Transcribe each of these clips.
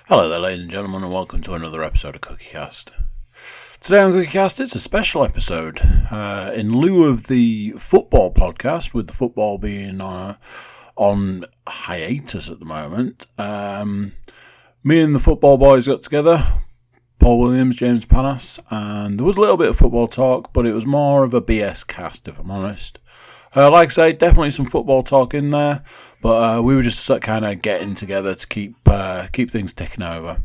Hello there, ladies and gentlemen, and welcome to another episode of Cookiecast. Today on Cookiecast, it's a special episode. In lieu of the football podcast, with the football being on hiatus at the moment, me and the football boys got together, Paul Williams, James Panas, and there was a little bit of football talk, but it was more of a BS cast, if I'm honest. Like I say, definitely some football talk in there, but we were just kind of getting together to keep things ticking over.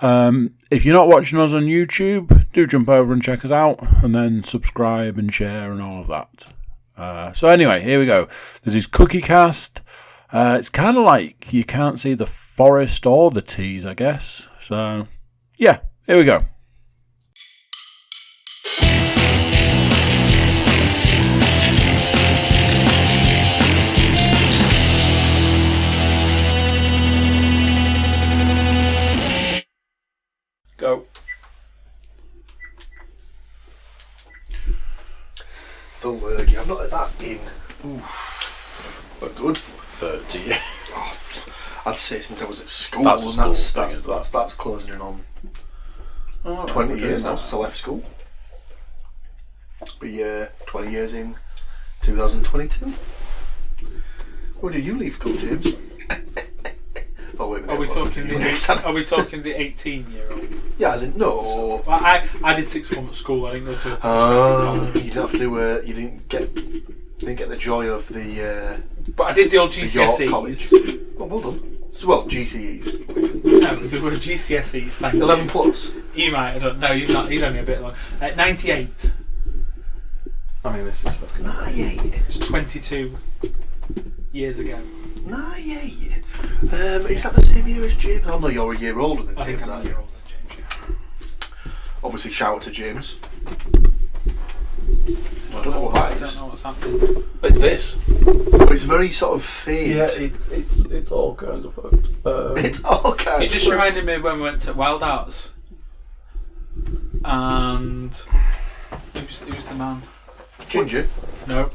If you're not watching us on YouTube, do jump over and check us out, and then subscribe and share and all of that. So anyway, here we go. This is Cookiecast. It's kind of like you can't see the forest or the trees, I guess. So yeah, here we go. Go. The lurgy. I've not had that in a good 30 years. I'd say since I was at school. That's and school thing, that's closing in on 20 right, years now since I left school. Be 20 years in 2022. When did you leave school, James? Oh, wait a minute. Are we talking the 18-year-old? Yeah, as in no. Well, I did sixth form at school. I didn't go to. You didn't have to. You didn't get the joy of the. But I did the old the York GCSEs. College. Oh, well done. So, well, GCEs. There were GCSEs. Thank 11 you. plus. He might. I don't know. He's not. He's only a bit long. 98. I mean, this is fucking 98. It's 22 years ago. 98. Is that the same year as James? Oh no, you're a year older than I James. think I'm a year older than James. Yeah. Obviously, shout out to James. I don't know what that is. I don't know what's happening. It's this. But it's very sort of faint. Yeah, it's all kinds of fucked. It's all kind It just reminded me when we went to Wild Arts, and it was the man. Ginger? No,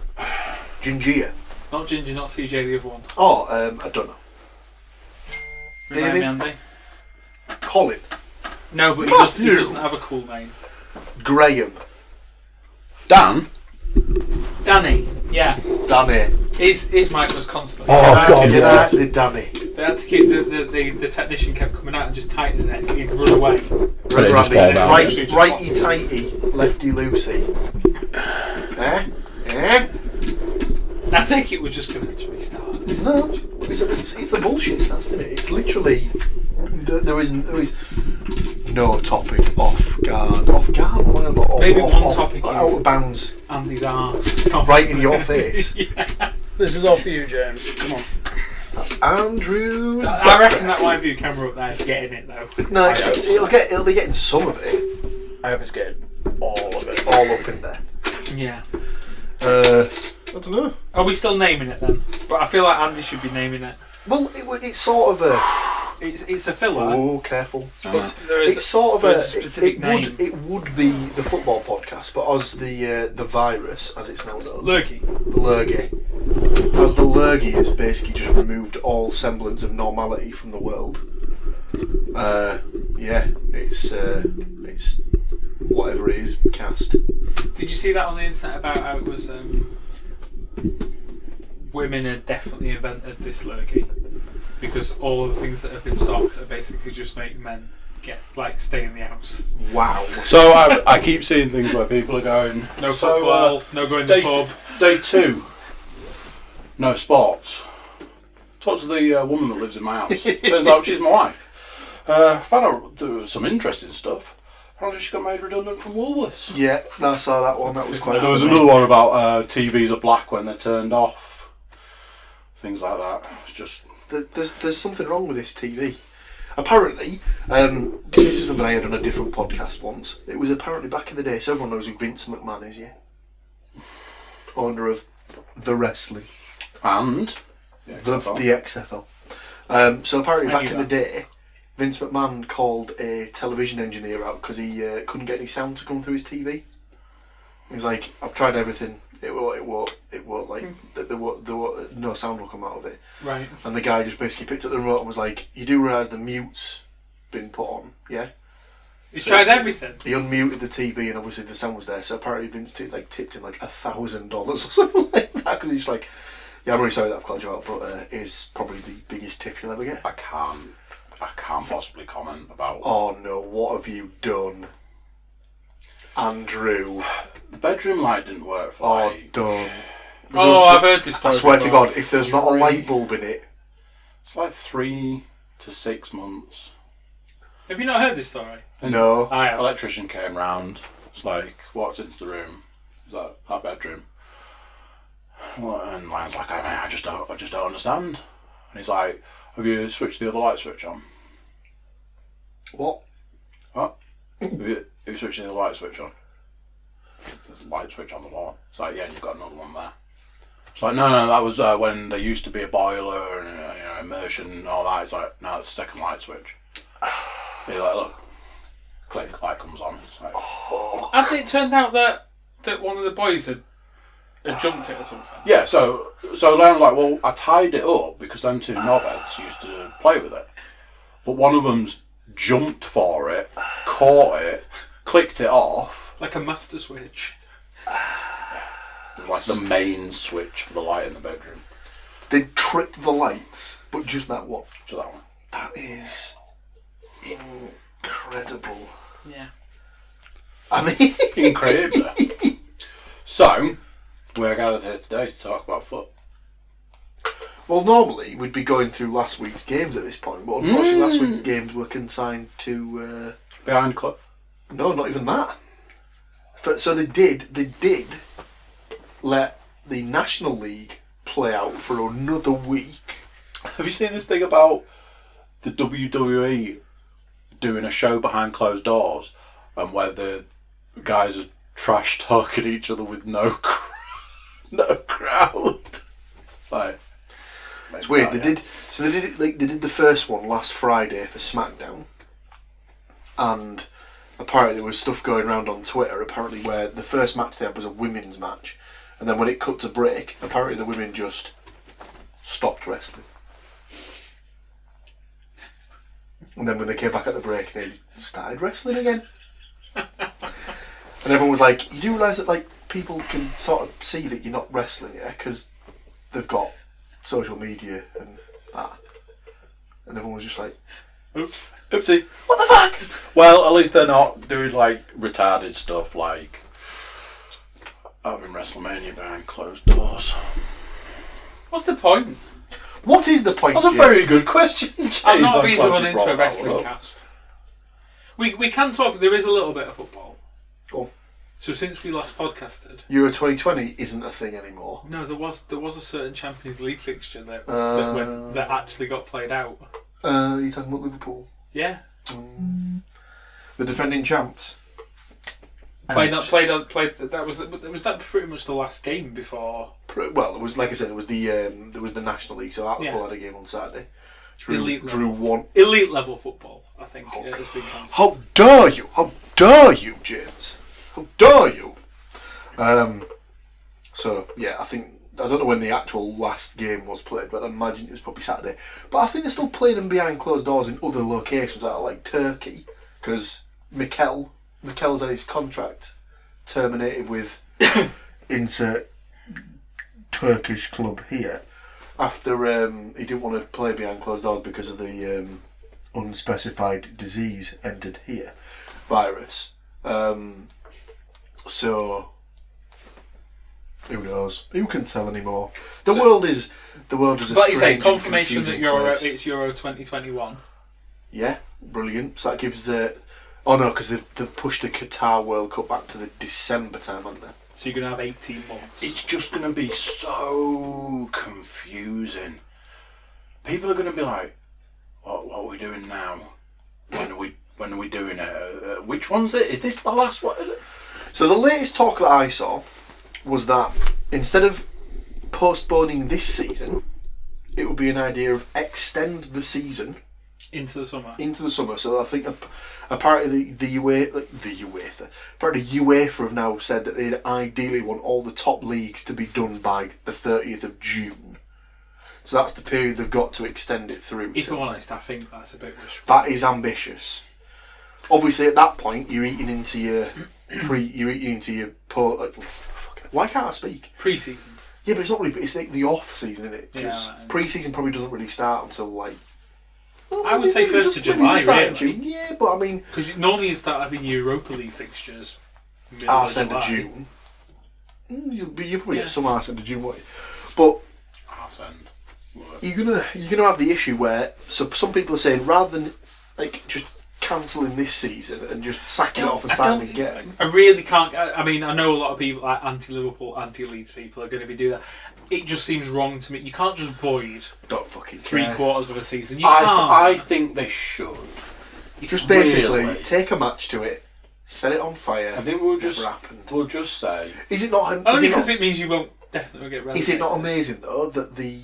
Ginger? not Ginger, not CJ, the other one. Oh, I don't know. Remind David? me, Andy. Colin? No, but he Matthew. doesn't have a cool name. Graham? Dan? Danny, yeah. Danny? His mic was constantly. Oh, God, Did yeah. the Danny? They had to keep the technician kept coming out and just tightening it. He'd run away. Ready to fall down. Righty tighty, lefty loosey. Eh? I think it was just going to have to restart. No, it's the bullshit cast, isn't it? It's literally there is no topic off guard. Maybe one topic out is of bounds, Andy's arse. right in your face. Yeah. This is all for you, James. Come on. That's Andrew's. I reckon that live view camera up there is getting it though. No, it'll be getting some of it. I hope it's getting all of it. All up in there. Yeah. I don't know. Are we still naming it then? But I feel like Andy should be naming it. Well, it's sort of a. It's a filler. Oh, careful! There's It's sort of a a. specific name. It would be the football podcast, but as the virus, as it's now known, Lurgy. the lurgy, as the lurgy has basically just removed all semblance of normality from the world. Yeah, it's whatever it is, cast. Did you see that on the internet about how it was women had definitely invented this lurgy because all of the things that have been stopped are basically just make men stay in the house. Wow. So I keep seeing things where people are going, No football, no going to the pub. Day 2, no sports. Talk to the woman that lives in my house. Turns out she's my wife. Found out there was some interesting stuff. Apparently she got made redundant from Woolworths. Yeah, I saw that one. That was quite. There was funny. another one about TVs are black when they're turned off. Things like that. It's just. There's something wrong with this TV. Apparently, this is something I had on a different podcast once. It was apparently back in the day, so everyone knows who Vince McMahon is, yeah? Owner of the wrestling. And? The XFL. So apparently back in the day, Vince McMahon called a television engineer out because he couldn't get any sound to come through his TV. He was like, I've tried everything, It won't like there won't no sound will come out of it. Right. And the guy just basically picked up the remote and was like, "You do realise the mute's been put on, yeah?" He's tried everything. He unmuted the TV and obviously the sound was there. So apparently Vince tipped him like $1,000 or something like that because he's like, "Yeah, I'm really sorry that I've called you out, but it's probably the biggest tip you'll ever get." I can't possibly comment about. Oh no! What have you done, Andrew? The bedroom light didn't work for me. Done. I've heard this story. I swear to God, if there's not a light bulb in it, It's like 3 to 6 months. Have you not heard this story? no. I have. Electrician came round. It's like walked into the room. Is that our bedroom? And Ryan's like, I just don't understand. And he's like, have you switched the other light switch on? What? What? have you switched the other light switch on? There's a light switch on the wall. It's like, yeah, and you've got another one there. It's like, no, that was when there used to be a boiler and immersion and all that. It's like, no, it's the second light switch. You're like, look, click, light comes on. It's like, And it turned out that one of the boys had jumped it or something. yeah, so Leon's like, well, I tied it up because them two knobheads used to play with it. But one of them's jumped for it, caught it, clicked it off. Like a master switch. It was like the main switch for the light in the bedroom. They tripped the lights, but just that one. So that one. That is incredible. Yeah. I mean, Incredible. So, we're gathered here today to talk about foot. well, normally we'd be going through last week's games at this point, but unfortunately last week's games were consigned to... Behind club. No, not even that. So they did let the National League play out for another week. Have you seen this thing about the WWE doing a show behind closed doors and where the guys are trash talking each other with no crowd? It's like... It's weird. They did it. Like, they did the first one last Friday for SmackDown, and apparently there was stuff going around on Twitter. Apparently, where the first match they had was a women's match, and then when it cut to break, apparently the women just stopped wrestling, and then when they came back at the break, they started wrestling again. And everyone was like, "You do realise that like people can sort of see that you're not wrestling, yeah? Because they've got social media and that." And everyone was just like, Oopsie. "What the fuck?" Well, at least they're not doing like retarded stuff like having WrestleMania behind closed doors. What's the point? What is the point? That's a James? very good question, James. I'm not I'm being glad drawn you into brought a that wrestling one up. cast. We can talk. There is a little bit of football. Go on. So since we last podcasted, Euro 2020 isn't a thing anymore. no, there was a certain Champions League fixture that actually got played out. Are you talking about Liverpool? Yeah, The defending champs. played. Out. That was that pretty much the last game before. Well, it was like I said. It was the National League. So Hartlepool had a game on Saturday. Drew one. Elite level football, I think, has been cancelled. How dare you? How dare you, James? How dare you? So yeah, I don't know when the actual last game was played, but I imagine it was probably Saturday. But I think they're still playing them behind closed doors in other locations, out of like Turkey, because Mikel's had his contract terminated with insert Turkish club here after he didn't want to play behind closed doors because of the unspecified disease entered here virus. So who knows? Who can tell anymore? The world is a But strange you say and confirmation that confusing place. it's Euro 2021. Yeah, brilliant. So that gives oh no, because they've pushed the Qatar World Cup back to the December time, haven't they? So you're gonna have 18 months. It's just going to be so confusing. People are going to be like, what are we doing now? When are we doing it? Which one's it? Is this the last one? So the latest talk that I saw was that instead of postponing this season, it would be an idea of extend the season Into the summer. Into the summer. So I think apparently the UEFA have now said that they'd ideally want all the top leagues to be done by the 30th of June. So that's the period they've got to extend it through. If I'm honest, I think that's a bit wishful. That is ambitious. Obviously, at that point, you're eating into your why can't I speak? Pre-season. Yeah, but it's not really. It's the off season, isn't it? Because Yeah, pre-season probably doesn't really start until like. I would say 1st of July, really. Yeah, but I mean, because normally you start having Europa League fixtures. Arse end of June. You'll probably get some arse end of June, won't you? But arse end. You're gonna have the issue where some people are saying rather than like just cancelling this season and just sacking it off and starting again. I really can't. I mean, I know a lot of people, like anti-Liverpool, anti-Leeds people, are going to be doing that. It just seems wrong to me. You can't just void Don't fucking 3/4 of a season. You I think they should. You just basically really take a match to it, set it on fire. I think we'll just say. Is it not? Only because it means you won't definitely get relegated. Is it not amazing though that the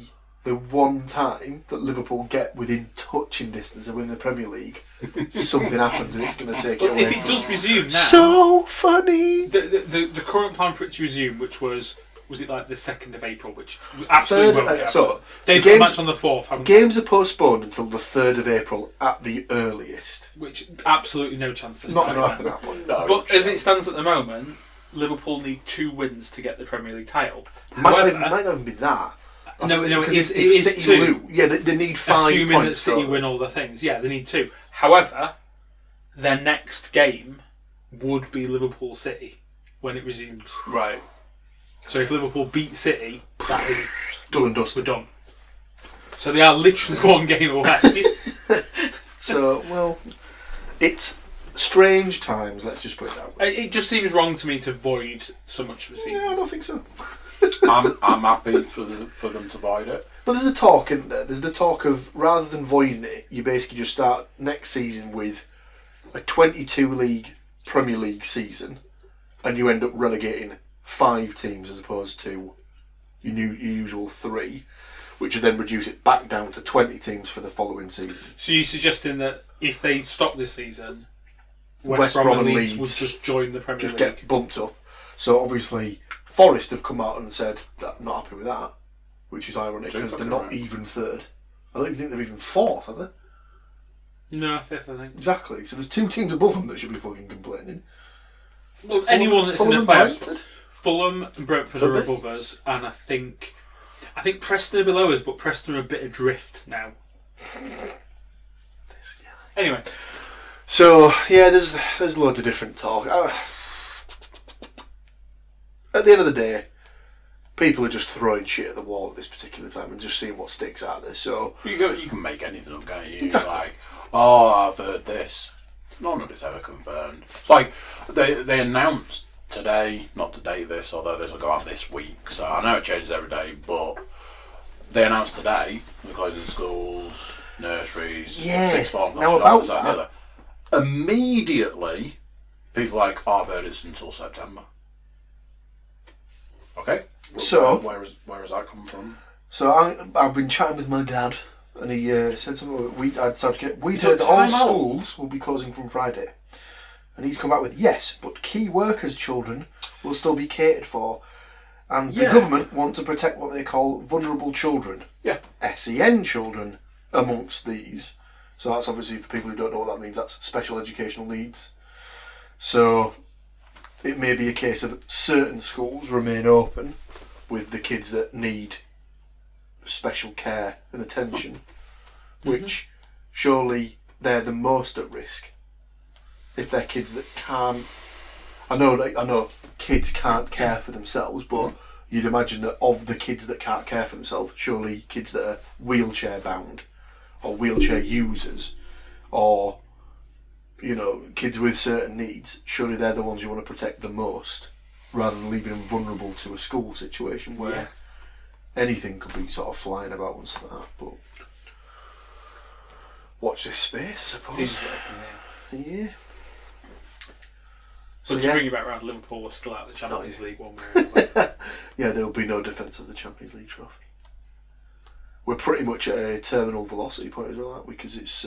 one time that Liverpool get within touching distance of winning the Premier League, something happens and it's going to take it away. If it does resume now, so funny. The current plan for it to resume, which was it like the 2nd of April, which absolutely won't happen. So they've got a match on the 4th. Haven't games are postponed until the 3rd of April at the earliest. Which absolutely no chance to Not start. going to happen at that point. No, But as it stands at the moment, Liverpool need 2 wins to get the Premier League title. Might not even be that. No, it because is City 2. lose, yeah, they need 5 Assuming points. that City win all the things. Yeah, they need 2. However, their next game would be Liverpool City when it resumes. Right. So if Liverpool beat City, that is Done and dusted. we're done. So they are literally 1 game away. So, well, it's strange times, let's just put it that way. It just seems wrong to me to void so much of a season. Yeah, I don't think so. I'm happy for them to void it. But there's the talk, isn't there? There's the talk of, rather than voiding it, you basically just start next season with a 22-league Premier League season, and you end up relegating 5 teams as opposed to your usual 3, which would then reduce it back down to 20 teams for the following season. So you're suggesting that if they stop this season, West Brom and Leeds would just join the Premier League? Get bumped up. So obviously, Forest have come out and said that not happy with that, which is ironic because they're not even 3rd. I don't even think they're even 4th, are they? No, 5th, I think. Exactly. So there's 2 teams above them that should be fucking complaining. Well, anyone that's in the and playoffs. Brentford? Fulham and Brentford are above us, and I think Preston are below us, but Preston are a bit adrift now. Anyway, so yeah, there's loads of different talk. At the end of the day, people are just throwing shit at the wall at this particular time and just seeing what sticks out there. So you can make anything up, can't you? Exactly. Like, oh, I've heard this. None of it's ever confirmed. It's like they announced today, not to date this, although this will go out this week, so I know it changes every day, but they announced today they're closing schools, nurseries, Yeah. sixth form, Now about that. Immediately, people are like, oh, I've heard it's until September. Okay. So where has that come from? So I've been chatting with my dad, and he said something. We'd heard that all schools will be closing from Friday, and he's come back with yes, but key workers' children will still be catered for, and the government want to protect what they call vulnerable children. Yeah. SEN children amongst these. So that's obviously, for people who don't know what that means, that's special educational needs. So it may be a case of certain schools remain open with the kids that need special care and attention, which surely they're the most at risk. If they're kids that can't, I know kids can't care for themselves, but you'd imagine that of the kids that can't care for themselves, surely kids that are wheelchair bound or wheelchair users, or kids with certain needs, surely they're the ones you want to protect the most, rather than leaving them vulnerable to a school situation where anything could be sort of flying about and stuff like that. But watch this space, I suppose. Yeah. So to bring you back around, Liverpool was still out of the Champions League one way or another. Yeah, there will be no defence of the Champions League trophy. we're pretty much at a terminal velocity point as well, because it's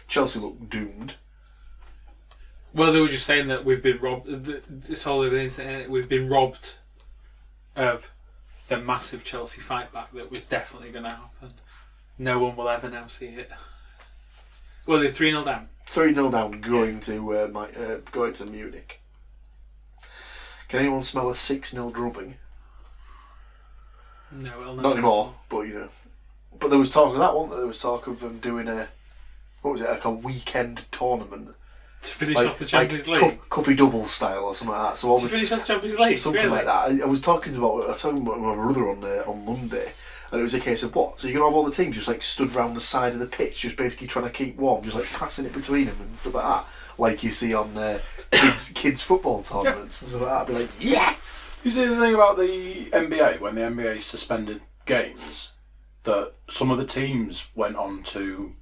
Chelsea look doomed. Well, they were just saying that we've been robbed. It's all over the internet. We've been robbed of the massive Chelsea fight back that was definitely going to happen. No one will ever now see it. Well, they're 3-0 down. 3-0 down, going to Munich. Can anyone smell a 6-0 drubbing? No, it'll not anymore. But you know, but there was talk of that, wasn't there? There was talk of them doing like a weekend tournament. To finish off the Champions League? Cuppy double style or something like that. So to finish off the Champions League? Something like that. I was talking about my brother on Monday, and it was a case of what? So you're going to have all the teams just like stood around the side of the pitch, just basically trying to keep warm, just like passing it between them and stuff like that, like you see on kids football tournaments and stuff like that. I'd be like, yes! You see the thing about the NBA, when the NBA suspended games, that some of the teams went on to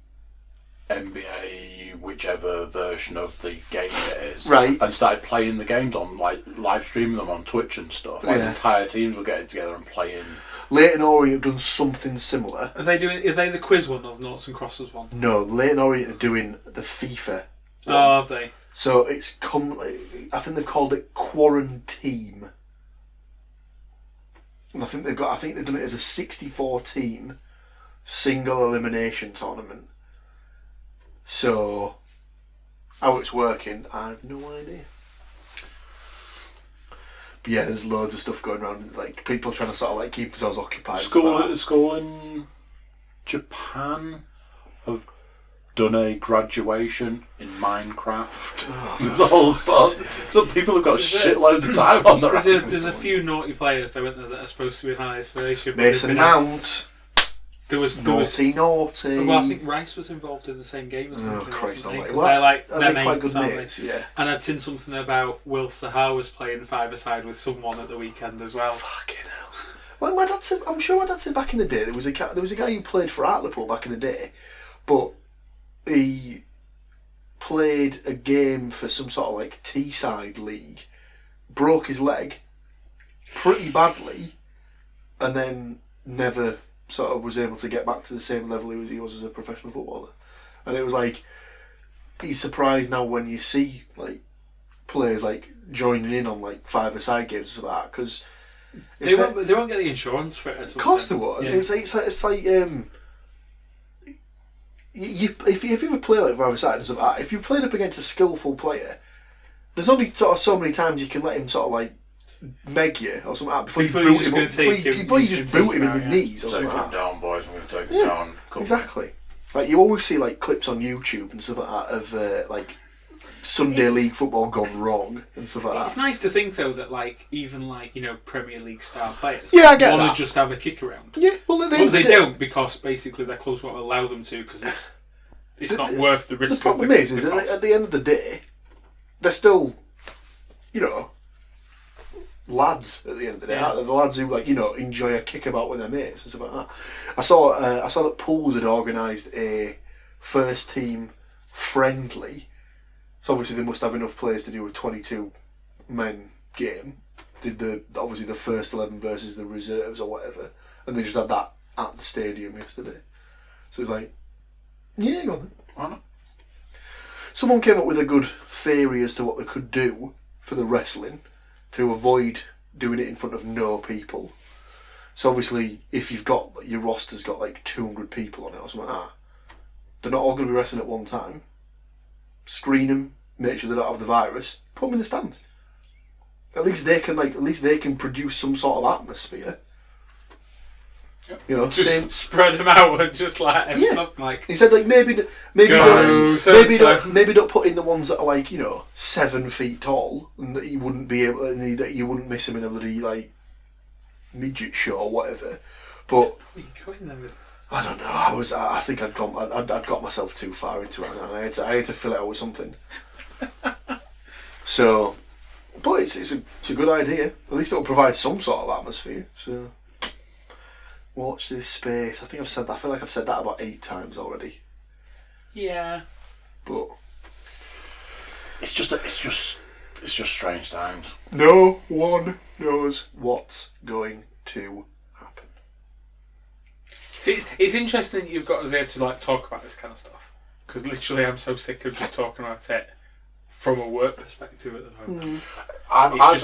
NBA, whichever version of the game it is, right, and started playing the games on, like, live streaming them on Twitch and stuff. Like, entire teams were getting together and playing. Leyton Orient have done something similar. Are they the quiz one or the noughts and crosses one? No, Leyton Orient are doing the FIFA one. Oh, have they? So it's I think they've called it Quarantine. And I think they've done it as a 64-team single elimination tournament. So, how it's working, I have no idea. But yeah, there's loads of stuff going around, like people trying to sort of like keep themselves occupied. School in Japan have done a graduation in Minecraft. Oh, there's all sorts. Some people have got shitloads of time on their hands. There's a few naughty players that went there that are supposed to be in high isolation. Mason Mount. There was naughty. Well, I think Rice was involved in the same game as something. Oh Christ almighty! They're quite good mates, yeah. And I'd seen something about Wilf Zaha was playing five-a-side with someone at the weekend as well. Fucking hell! Well, I'm sure my dad said back in the day there was a guy who played for Hartlepool back in the day, but he played a game for some sort of like Teesside league, broke his leg pretty badly, and then never sort of was able to get back to the same level he was as a professional footballer. And it was like, he's surprised now when you see like players like joining in on like five-a-side games and stuff like that, because they won't get the insurance for it. Of course they won't. Yeah. It's like if you ever play like five-a-side and stuff like that, if you played up against a skillful player, there's only sort of so many times you can let him sort of like meg you or something like that before you just boot him in the knees or something like that. Take him down, boys. I'm going to take him down. Cool. Exactly. Like you always see like clips on YouTube and stuff like that of like Sunday League football gone wrong and stuff like that. It's nice to think though that like even like Premier League star players I get want that. to just have a kick around. Yeah, well they don't, because basically their clubs won't allow them to, because it's not worth the risk. The problem is that at the end of the day, they're still, lads at the end of the day. Yeah. The lads who enjoy a kick about with their mates and stuff like that. I saw that Pools had organised a first team friendly. So obviously they must have enough players to do a 22 men game. Did the first 11 versus the reserves or whatever, and they just had that at the stadium yesterday. So it was like, yeah, go on then. Why not? Someone came up with a good theory as to what they could do for the wrestling to avoid doing it in front of no people. So obviously, if you've got your roster's got like 200 people on it or something like that, they're not all going to be wrestling at one time. Screen them, make sure they don't have the virus, put them in the stand. At least they can produce some sort of atmosphere. Yep. Just spread them out and just like he said, like maybe don't put in the ones that are like 7 feet tall and that you wouldn't be able, that you wouldn't miss them in a bloody like midget show or whatever. But I don't know. I think I'd got myself too far into it, and I had to fill it out with something. So, but it's a good idea. At least it'll provide some sort of atmosphere. So. Watch this space. I think I've said that. I feel like I've said that about 8 times already. Yeah. But it's just strange times. No one knows what's going to happen. See, it's interesting that you've got us here to like talk about this kind of stuff, because literally I'm so sick of just talking about it from a work perspective at the moment.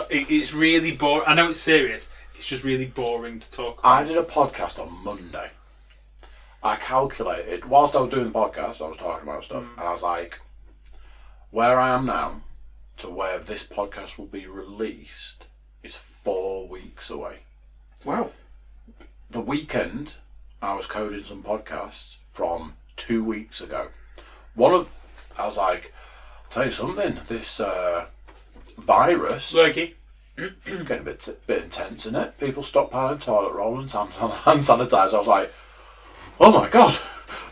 It's really boring. I know it's serious. It's just really boring to talk about. I did a podcast on Monday. I calculated, whilst I was doing the podcast, I was talking about stuff, and I was like, where I am now to where this podcast will be released is 4 weeks away. Wow. The weekend, I was coding some podcasts from 2 weeks ago. I was like, I'll tell you something, this virus... Lurky. It's getting a bit intense, isn't it? People stockpiling toilet roll and hand sanitizer. I was like, oh my God,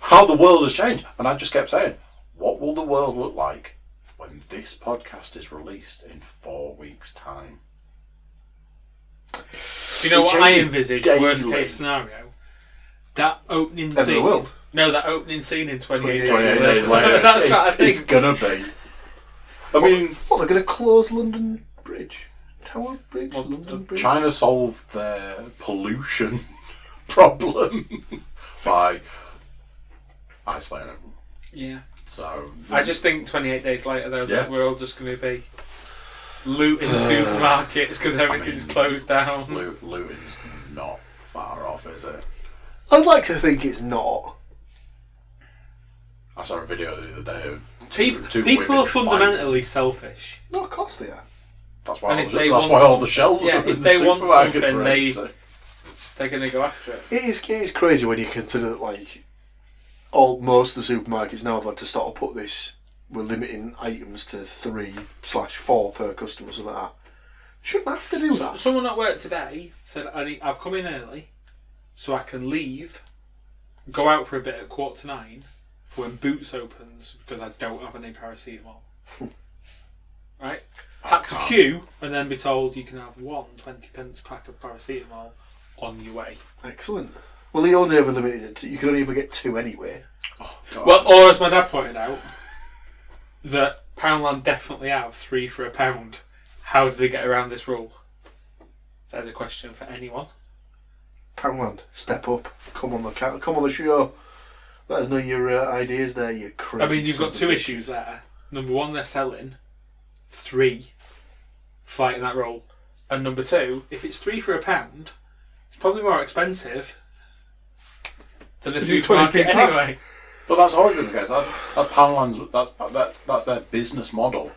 how the world has changed. And I just kept saying, what will the world look like when this podcast is released in 4 weeks' time? Do you know what I envisage? Daily. Worst case scenario? That opening End of the scene. world. No, that opening scene in 28 28 days later. That's what I think. It's gonna be. I mean, what, they're going to close London Bridge? Tower Bridge? London Bridge? China solved their pollution problem by isolating it. Yeah. So I just think 28 days later, though, Yeah. that we're all just going to be looting supermarkets because everything's closed down. Looting's not far off, is it? I'd like to think it's not. I saw a video the other day of People women are fundamentally selfish. No, of course they are. That's why, And all if the, they that's want why all some- the shelves yeah, are if in they the want supermarkets something, are empty. They're going to go after it. It is crazy when you consider that, like, most of the supermarkets now have had to start to put this, we're limiting items to 3/4 per customer, something like that. Shouldn't have to do that. Someone at work today said, I've come in early so I can leave, go out for a bit at 8:45 for when Boots opens because I don't have any paracetamol. Right? Had to queue and then be told you can have one 20p pack of paracetamol on your way. Excellent. Well, they only ever limited it to, you can only ever get 2 anyway. Oh, Well, or as my dad pointed out, that Poundland definitely have 3 for £1. How do they get around this rule? There's a question for anyone. Poundland, step up. Come on the show. Let us know your ideas there, you crazy. I mean, you've got sons two of issues bitches. there. Number one, they're selling. 3, fighting that role. And number 2, if it's 3 for £1, it's probably more expensive than a Is it supermarket 20p pack? anyway. But that's always been the case. That's Poundland's. That's their business model.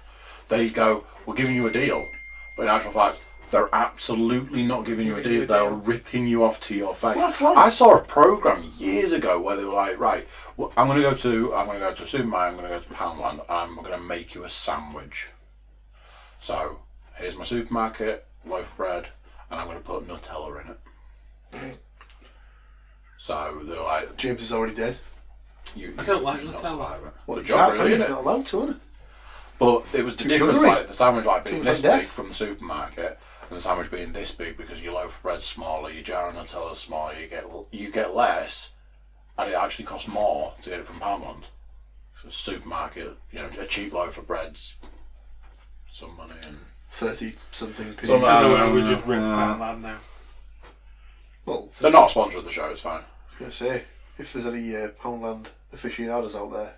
They go, we're giving you a deal, but in actual fact, they're absolutely not giving you a deal. They're ripping you off to your face. Lads. I saw a program years ago where they were like, right, well, I'm going to go to a supermarket. I'm going to go to Poundland, and I'm going to make you a sandwich. So here's my supermarket loaf of bread, and I'm going to put Nutella in it. So they're like, James is already dead. I don't like you're not Nutella. surviving. Well, The you job, can't, really, you're innit? not allowed to, innit? But it was the Too difference, sugary. like the sandwich like being Seems this like big death. from the supermarket, and the sandwich being this big because your loaf of bread's smaller, your jar of Nutella's smaller, you get less, and it actually costs more to get it from Poundland. So supermarket, a cheap loaf of bread's some money, and 30-something p. So I now- know I would just rip Poundland now. Well, they're not a sponsor of the show. It's fine. I was going to say, if there's any Poundland aficionados out there,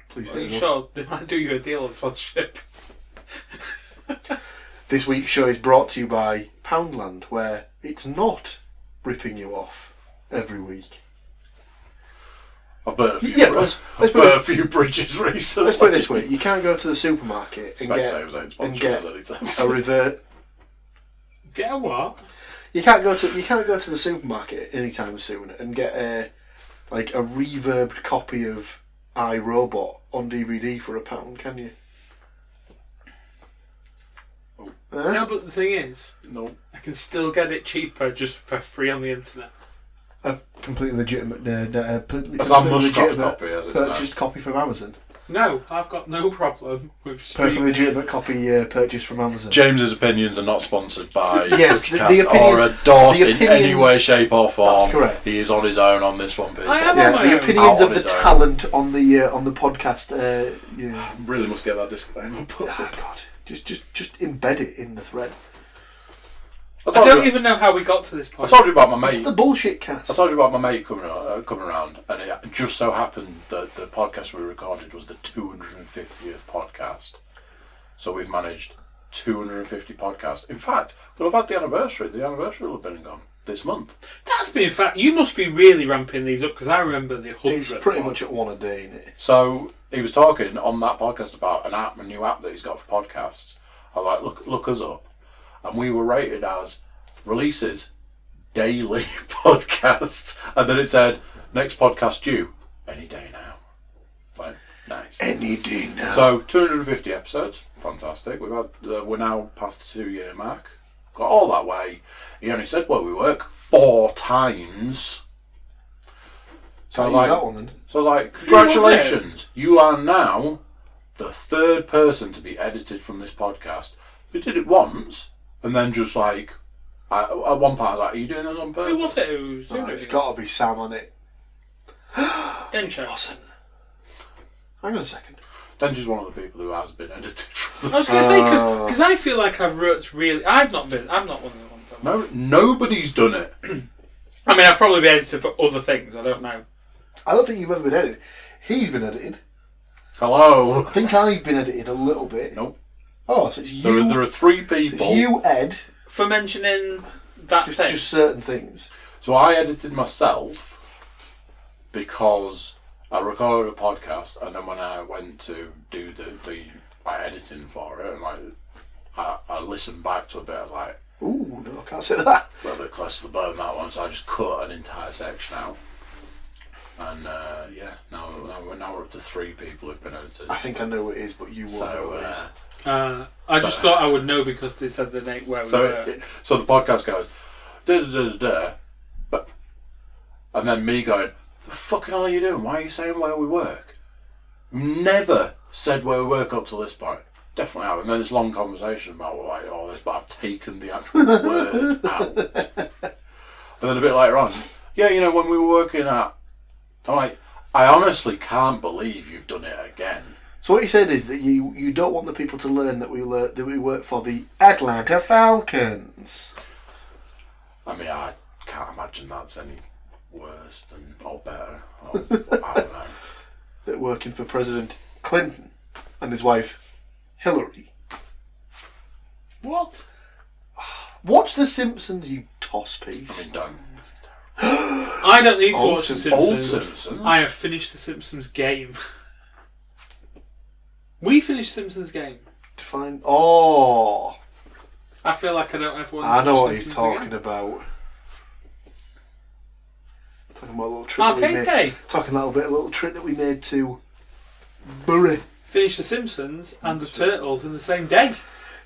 please Are you hit us up. sure? They might do you a deal of sponsorship. This week's show is brought to you by Poundland, where it's not ripping you off every week. I've burnt a few, Yeah, let's put burnt a it- few bridges recently. Let's put it this way: you can't go to the supermarket and Specsavers ain't and sponsoring get us anytime a soon. revert. Get a what? You can't go to the supermarket anytime soon and get a reverbed copy of iRobot on DVD for £1, can you? Oh. No, but the thing is, No. I can still get it cheaper just for free on the internet. A completely legitimate, That's our must-have copy, as it's purchased copy from Amazon. No, I've got no problem with Perfectly streaming. legitimate copy purchased from Amazon. James's opinions are not sponsored by Yes, the Cookiecast opinions- or endorsed the in any opinions- way, shape, or form. That's correct. He is on his own on this one, people. I am. Yeah, on my the own. opinions Out of on the his own. talent on the podcast. Yeah. Really must get that disclaimer put. Oh God, just embed it in the thread. I don't even know how we got to this point. I told you about my mate. It's the bullshit cast. I told you about my mate coming around, and it just so happened that the podcast we recorded was the 250th podcast. So we've managed 250 podcasts. In fact, we'll have had the anniversary. The anniversary will have been gone this month. That's been, in fact, you must be really ramping these up, because I remember the 100th. It's pretty much at one a day, isn't it? So he was talking on that podcast about a new app that he's got for podcasts. I was like, look us up. And we were rated as releases daily podcasts. And then it said, next podcast due any day now. Like, nice. Any day now. So 250 episodes. Fantastic. We're now past the 2-year mark. Got all that way. He only said where we work 4 times. So I was like, congratulations. You are now the 3rd person to be edited from this podcast. We did it once, and then just like, at one part I was like, are you doing this on purpose? Who was it who was doing it? It's got to be Sam on it. Dencho. Wasn't. Hang on a second. Denji's one of the people who has been edited from I was going to say, because I feel like I've worked really... I'm not one of the ones. No, nobody's done it. I mean, I've probably been edited for other things, I don't know. I don't think you've ever been edited. He's been edited. Hello. I think I've been edited a little bit. Nope. Oh, so it's you. There are 3 people. So it's you, Ed. For mentioning that thing? Just certain things. So I edited myself because I recorded a podcast, and then when I went to do the editing for it, and I listened back to a bit, I was like, ooh, no, I can't say that. a little bit close to the bone, that one, so I just cut an entire section out. And now we're up to 3 people who've been edited. I think I know what it is, but you won't know what it is. I just thought I would know because they said the name where we were. So the podcast goes, but, and then me going, the fucking hell are you doing? Why are you saying where we work? Never said where we work up to this point. Definitely have. And then this long conversation about all this, but I've taken the actual word out. And then a bit later on, when we were working at, I'm like, I honestly can't believe you've done it again. So what he said is that you don't want the people to learn that we work for the Atlanta Falcons. I mean, I can't imagine that's any worse than or better. Or, I don't know. That working for President Clinton and his wife Hillary. What? Watch The Simpsons, you toss piece. I mean, don't. I don't need to watch The Simpsons. Old Simpsons. I have finished The Simpsons game. We finished The Simpsons game. Define. Oh. I feel like I don't ever want to I know watch what he's Simpsons talking again. about. Talking about a little trick that we Arcade made. Day. Talking a little trick that we made to Bury. Finished The Simpsons and the Turtles in the same day.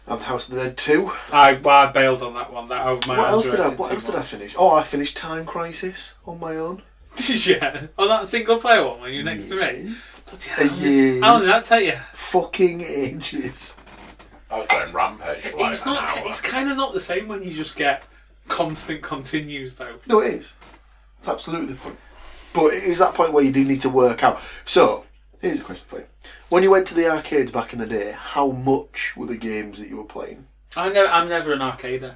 And House of the Dead 2. I bailed on that one. What else did I finish? Oh, I finished Time Crisis on my own. Did you? On that single player one when you're next to me? Bloody hell. Yes. How long did that take you? Fucking ages. I was going Rampage for like It's an not. hour. It's kind of not the same when you just get constant continues though. No, it is. It's absolutely the point. But it is that point where you do need to work out. So, here's a question for you. When you went to the arcades back in the day, how much were the games that you were playing? I'm never an arcader.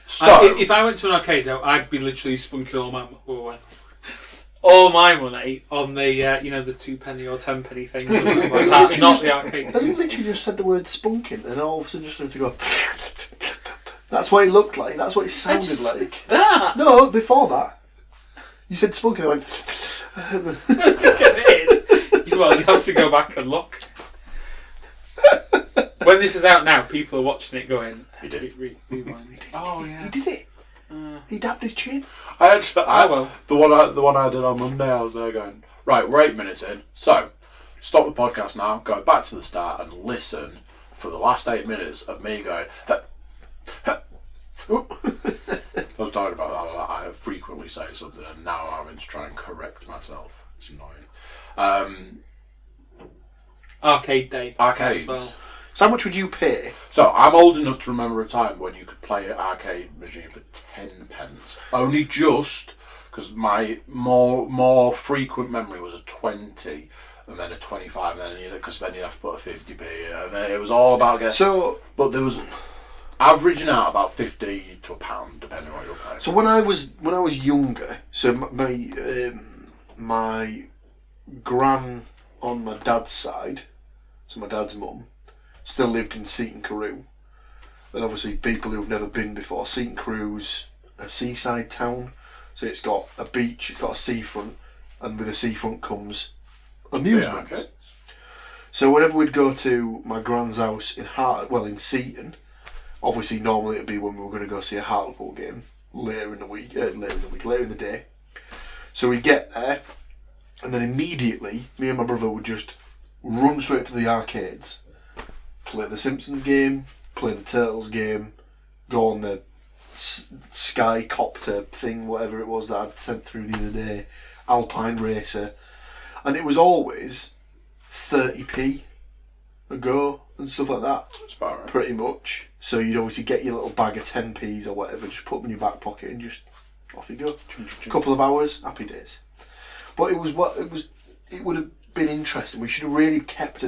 So, If I went to an arcade, though, I'd be literally spunking all my money on the the 2p or 10p things. Or like that, not the arcade. Has he literally just said the word spunking and all of a sudden just started to go... That's what it looked like. That's what it sounded like. That? No, before that. You said spunking, I went... Well, you have to go back and look. When this is out now, people are watching it going... He did. Oh, yeah. He did it. He dabbed his chin. The one I did on Monday, I was there going, right, we're 8 minutes in, so stop the podcast now, go back to the start and listen for the last 8 minutes of me going, I was talking about how I frequently say something and now I'm having to try and correct myself. It's annoying. Arcade Day. Arcades. As well. So how much would you pay? So I'm old enough to remember a time when you could play an arcade machine for 10p. Only just because my more frequent memory was a 20 and then a 25, and then because then you'd have to put a 50p, and then it was all about getting. So, but there was averaging out about 50 to a pound, depending on what you're playing. So when I was younger, so my gran on my dad's side, so my dad's mum, still lived in Seaton Carew. And obviously, people who've never been before, Seaton Carew's a seaside town, so it's got a beach, it's got a seafront, and with the seafront comes amusements. Yeah, okay. So whenever we'd go to my gran's house in Seaton, obviously normally it'd be when we were going to go see a Hartlepool game later in the day. So we'd get there, and then immediately me and my brother would just run straight to the arcades, play the Simpsons game, play the Turtles game, go on the Sky Copter thing, whatever it was that I'd sent through the other day, Alpine Racer, and it was always 30p a go and stuff like that. That's about right. Pretty much. So you'd obviously get your little bag of 10p's or whatever, just put them in your back pocket and just off you go. A couple of hours, happy days. But it would have been interesting. We should have really kept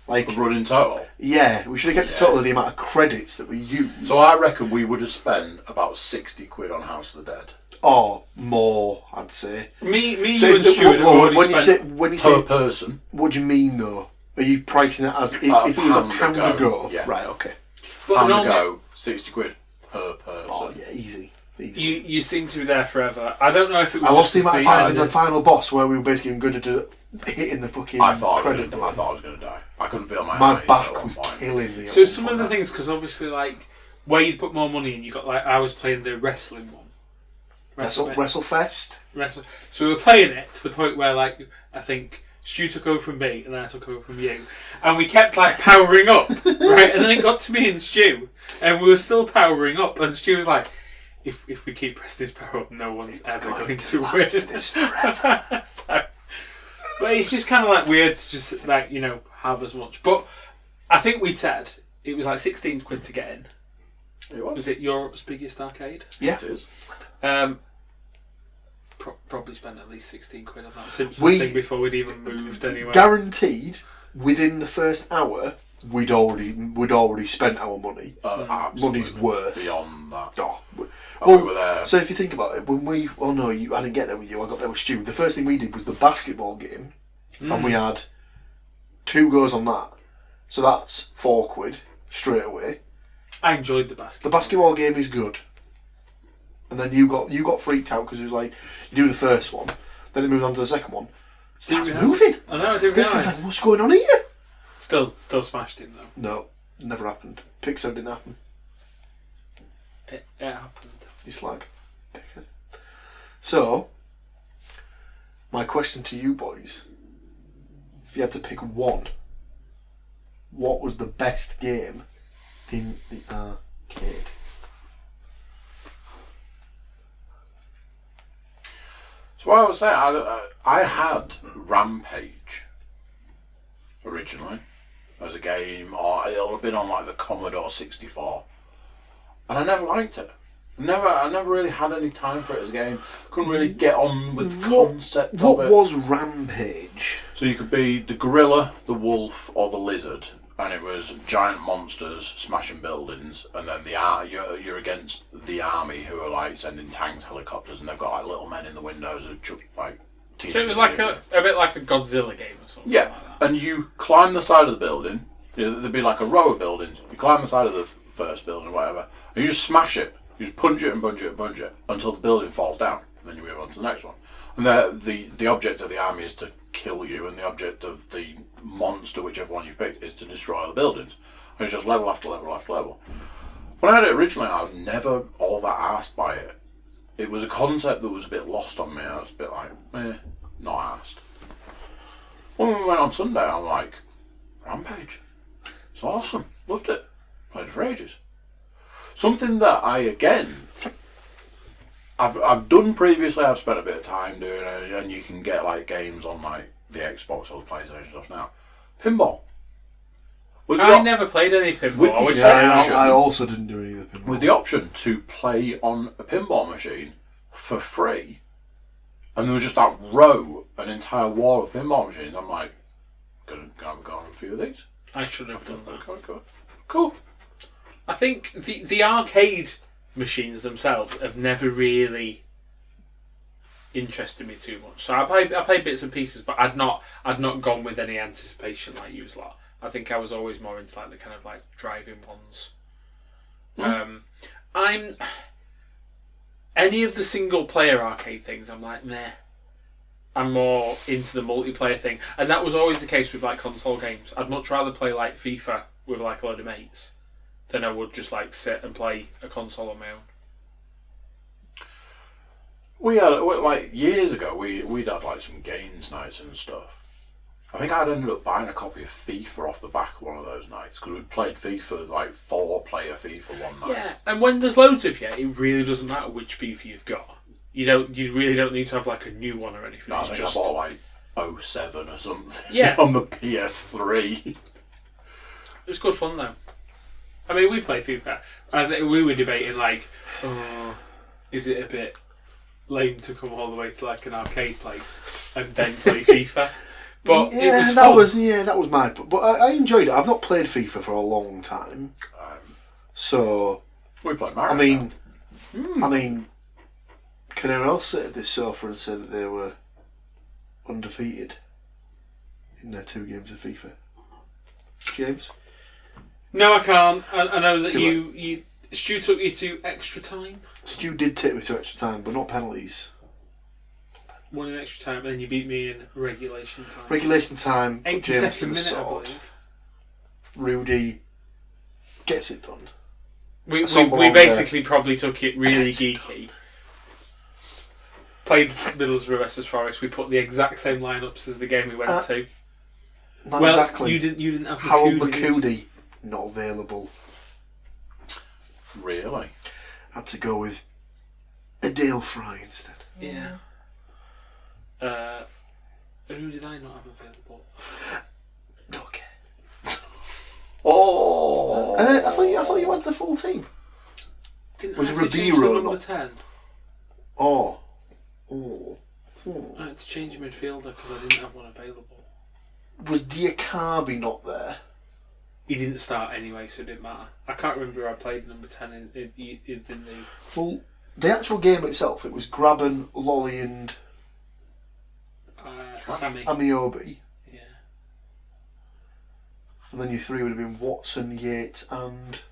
like a running total. Yeah, we should have kept a total of the amount of credits that we used. So I reckon we would have spent about 60 quid on House of the Dead. Or more, I'd say. Me, so you and Stuart when you per say person. What do you mean though? Are you pricing it as if it was a pound a go? Yeah. Right, okay. But pound a go, 60 quid per person. Oh yeah, easy. You seem to be there forever. I don't know if it was. I lost the amount of times in the final boss where we were basically good at hitting the fucking credit button. I thought I was going to die. I couldn't feel my My back was killing me. So some of the things, because obviously like where you'd put more money in, you got like I was playing the wrestling one. WrestleFest. So we were playing it to the point where like I think Stu took over from me and then I took over from you, and we kept like powering up, right? And then it got to me and Stu, and we were still powering up, and Stu was like, "If we keep pressing this power up, no one's ever going to win this forever." But it's just kind of like weird to just like have as much. But I think we'd said it was like 16 quid to get in. It was. Was it Europe's biggest arcade? Yeah, it is. Probably spent at least 16 quid on that Simpsons thing before we'd even moved anywhere. Guaranteed, within the first hour, we'd already spent our money. Money's worth. Beyond that. Oh. We were there. So if you think about it, I didn't get there with you. I got there with Stu. The first thing we did was the basketball game, and we had 2 goes on that. So that's 4 quid straight away. I enjoyed the basketball. The basketball game is good. And then you got freaked out because it was like you do the first one, then it moves on to the second one. Starts moving. I know. I didn't This realise. guy's like, what's going on here? Still smashed him though. No, never happened. Pixo didn't happen. It happened. You slag. So, my question to you boys: if you had to pick one, what was the best game in the arcade? So what I was saying, I had Rampage originally as a game, or it'll have been on like the Commodore 64, and I never liked it. I never really had any time for it as a game. Couldn't really get on with the concept of it. What was Rampage? So you could be the gorilla, the wolf, or the lizard, and it was giant monsters smashing buildings, and then you're against the army who are like sending tanks, helicopters, and they've got like little men in the windows who chuck like. So it was like a bit like a Godzilla game or something. Yeah, like that. And you climb the side of the building. There'd be like a row of buildings. You climb the side of the first building or whatever, and you just smash it. You just punch it and punch it and punch it until the building falls down, and then you move on to the next one. And the object of the army is to kill you, and the object of the monster, whichever one you picked, is to destroy the buildings. And it's just level after level after level. When I had it originally, I was never all that arsed by it. It was a concept that was a bit lost on me. I was a bit like, not arsed. When we went on Sunday, I'm like, Rampage. It's awesome. Loved it. Played it for ages. Something that I've done previously. I've spent a bit of time doing it, and you can get like games on like the Xbox or the PlayStation stuff now. Pinball. I never played any pinball. I also didn't do any of the pinball. With the option to play on a pinball machine for free, and there was just that row, an entire wall of pinball machines. I'm like, gonna have a go on a few of these. I should have done that. Cool. I think the arcade machines themselves have never really interested me too much. So I play bits and pieces, but I'd not gone with any anticipation like you lot. I think I was always more into like the kind of like driving ones. I'm any of the single player arcade things. I'm like meh. I'm more into the multiplayer thing, and that was always the case with like console games. I'd much rather play like FIFA with like a load of mates than I would just like sit and play a console on my own. We had like years ago. We'd had like some games nights and stuff. I think I'd ended up buying a copy of FIFA off the back of one of those nights because we played FIFA, like 4-player FIFA one night. Yeah, and when there's loads of you, it really doesn't matter which FIFA you've got. You really don't need to have like a new one or anything. No, it's I think just I bought like 07 or something. Yeah. On the PS3. It's good fun though. I mean, we play FIFA. I think we were debating like, is it a bit lame to come all the way to like an arcade place and then play FIFA? But yeah, it was fun. that was my. But I enjoyed it. I've not played FIFA for a long time, so we played Mario. I mean, can anyone else sit at this sofa and say that they were undefeated in their 2 games of FIFA? James? No, I can't. I know that you Stu took you to extra time. Stu did take me to extra time, but not penalties. One in extra time, and then you beat me in regulation time. Regulation time, put James to the minute, sword. Rudy gets it done. We basically probably took it really geeky. Played Middlesbrough versus Forest. We put the exact same lineups as the game we went to. Not exactly. You didn't have Harold McCoody not available. Really? Had to go with Adele Fry instead. Yeah. Who did I not have available? Okay. Oh! I thought you had the full team. Was Ribeiro number not? 10? Oh. I had to change midfielder because I didn't have one available. Was Diakabi not there? He didn't start anyway, so it didn't matter. I can't remember who I played number 10 in the... Well, the actual game itself, it was Graben, Lolly and... Sammy. Amiobi. Yeah. And then your 3 would have been Watson, Yates and...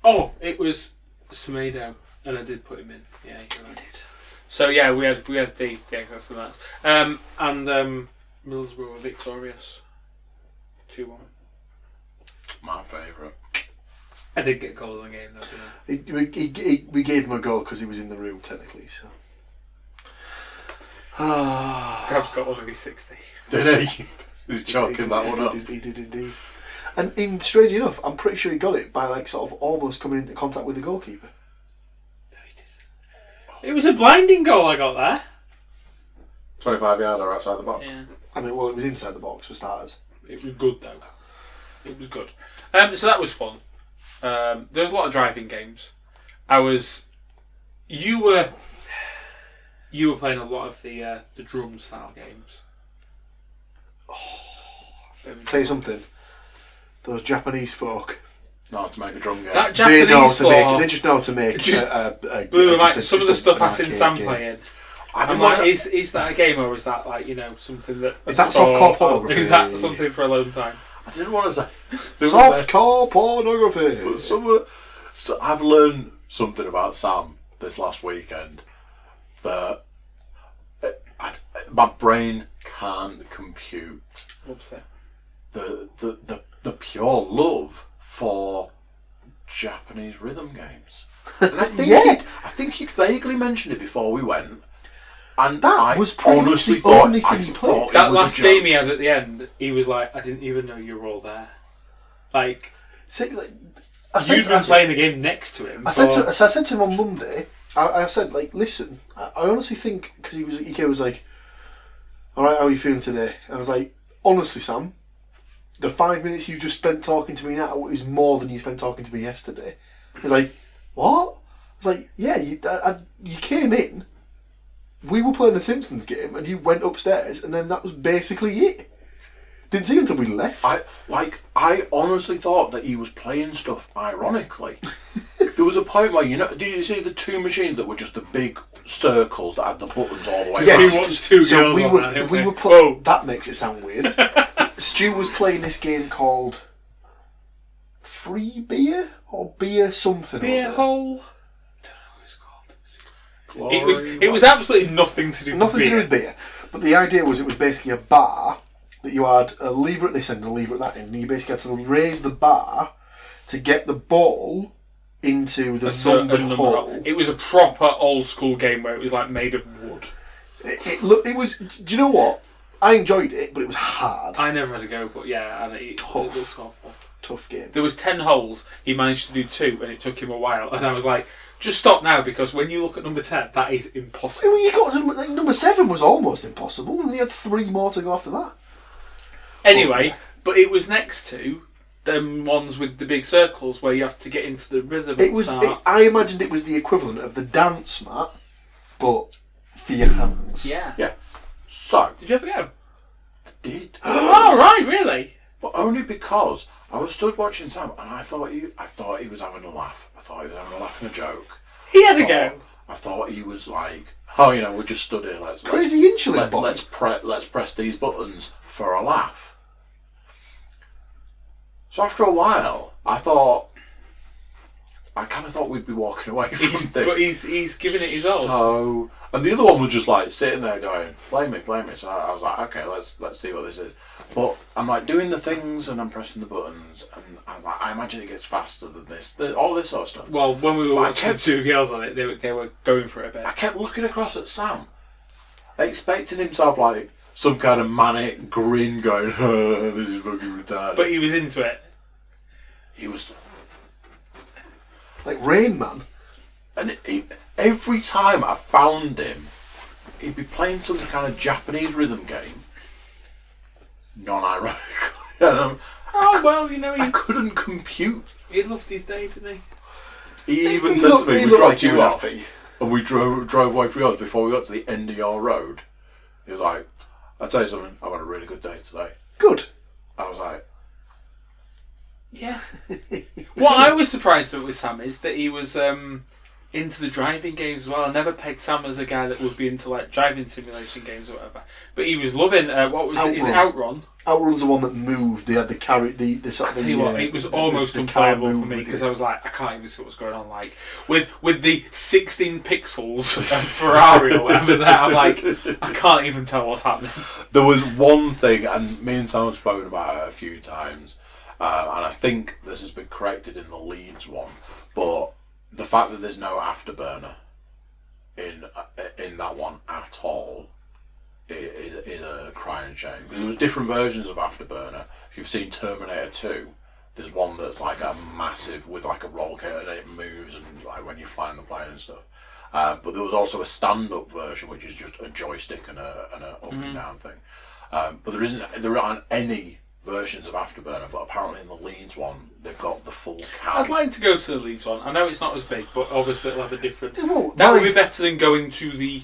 Oh, it was Semedo, and I did put him in. Yeah, you're right. So yeah, we had the exact same match. And Middlesbrough were victorious. 2-1. My favourite. I did get a goal in the game though, didn't I? We gave him a goal because he was in the room, technically, so... Perhaps got one of his 60. Did he? He's chalking that one up. He did indeed. And strange enough, I'm pretty sure he got it by like sort of almost coming into contact with the goalkeeper. No, he didn't. It was a blinding goal I got there. 25-yarder outside the box. Yeah. I mean, well, it was inside the box for starters. It was good though. It was good. So that was fun. There was a lot of driving games. You were playing a lot of the drum style games. Tell you something. Those Japanese folk. Know how to make a drum game. That Japanese they know how to folk, make it. They just know how to make some of the stuff I seen Sam playing. I'm like, is that a game or is that like something that is that softcore pornography? Is that something for a long time? I didn't want to say softcore pornography. But I've learned something about Sam this last weekend that my brain can't compute. What's that? The pure love for Japanese rhythm games. And I think he'd vaguely mentioned it before we went. And that was pretty much the only thing he played. That last game he had at the end, he was like, I didn't even know you were all there. Like, you'd been playing the game next to him. I said to him on Monday, I said, like, listen, I honestly think, because he was like, alright, how are you feeling today? And I was like, honestly, Sam, the 5 minutes you just spent talking to me now is more than you spent talking to me yesterday. He was like, what? I was like, yeah, you came in, we were playing the Simpsons game, and you went upstairs, and then that was basically it. Didn't see him until we left. I honestly thought that he was playing stuff ironically. There was a point where, did you see the two machines that were just the big circles that had the buttons all the way Yes. around? We watched two girls we on were that, didn't we we? were playing. That makes it sound weird. Stu was playing this game called Free Beer or Beer something. Beer or hole. I don't know what it's called. Glory, It was absolutely nothing to do with Nothing beer. to do with beer. But the idea was it was basically a bar that you had a lever at this end and a lever at that end. And you basically had to raise the bar to get the ball into the numbered hole. It was a proper old school game where it was like made of wood. It was. Do you know what? I enjoyed it, but it was hard. I never had a go, but yeah, and it Tough. looked awful. Tough game. There was 10 holes. He managed to do 2, and it took him a while. And I was like, just stop now, because when you look at number 10, that is impossible. Well, you got to, number 7 was almost impossible, and you had 3 more to go after that. Anyway, but it was next to them ones with the big circles where you have to get into the rhythm. It was. I imagined it was the equivalent of the dance mat, but for your hands. Yeah. Yeah. So, Did you ever go? I did. Oh, right, really? But only because I was stood watching Sam and I thought he was having a laugh. I thought he was having a laugh and a joke. He had a go. I thought he was like, oh, we're just stood here. Crazy insulin boy. Let's press these buttons for a laugh. So after a while, I kind of thought we'd be walking away from this. But he's giving it his all. So, and the other one was just like sitting there going, play me. So I was like, okay, let's see what this is. But I'm like doing the things and I'm pressing the buttons and I'm like, I imagine it gets faster than this, all this sort of stuff. Well, when we were watching two girls on it, they were going for it a bit. I kept looking across at Sam, expecting him to have like some kind of manic grin going, oh, this is fucking retarded. But he was into it. He was... Like Rain Man. And every time I found him, he'd be playing some kind of Japanese rhythm game, non-ironically. I couldn't compute. he loved his day, didn't he? He even said to me, he we looked dropped like he you was off, happy. and we drove away for yours. Before we got to the end of your road, he was like, I'll tell you something, I've had a really good day today. Good. I was like, Yeah. What I was surprised with Sam is that he was into the driving games as well. I never pegged Sam as a guy that would be into like driving simulation games or whatever. But he was loving what was it? Is it Outrun? Outrun's the one that moved. They had the carry, the sort of. I tell you what, it was almost unplayable for me because I was like, I can't even see what's going on. Like with the 16 pixels of Ferrari or whatever there, I'm like, I can't even tell what's happening. there was one thing, and me and Sam have spoken about it a few times, and I think this has been corrected in the Leeds one, but the fact that there's no afterburner in that one at all is a crying shame, because there was different versions of afterburner. If you've seen Terminator 2, there's one that's like a massive with like a roll kit and it moves and like when you fly in the plane and stuff. But there was also a stand-up version which is just a joystick and a up and down thing. But there aren't any versions of afterburner, but apparently in the Leeds one they've got the full cab. I'd like to go to the Leeds one. I know it's not as big, but obviously it'll have a different. Well, That would be better than going to the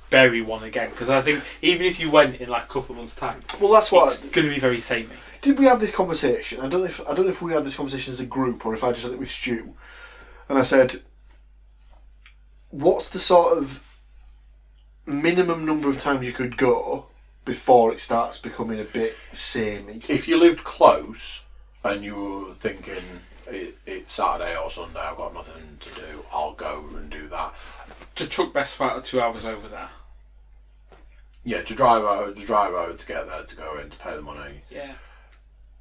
Berry one again, because I think even if you went in like a couple of months' time, Well, that's what. it's going to be very samey. Did we have this conversation? I don't know if we had this conversation as a group or if I just had it with Stu. And I said, what's the sort of minimum number of times you could go before it starts becoming a bit samey? If you lived close and you were thinking it's Saturday or Sunday, I've got nothing to do, I'll go and do that. To truck best part of 2 hours over there. Yeah, to drive over to get there, to go in, to pay the money. Yeah.